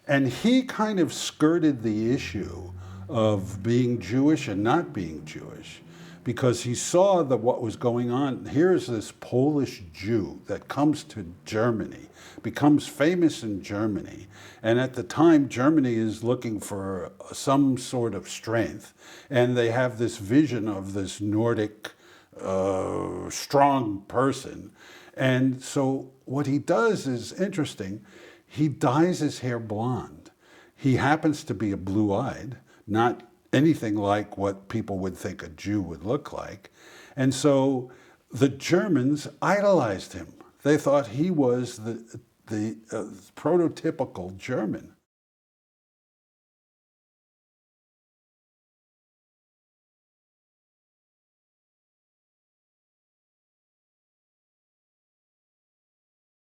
And he kind of skirted the issue of being Jewish and not being Jewish, because he saw that what was going on. Here's this Polish Jew that comes to Germany, becomes famous in Germany, and at the time Germany is looking for some sort of strength, and they have this vision of this Nordic strong person. And so what he does is interesting. He dyes his hair blonde. He happens to be a blue-eyed, not anything like what people would think a Jew would look like. And so the Germans idolized him. They thought he was the prototypical German.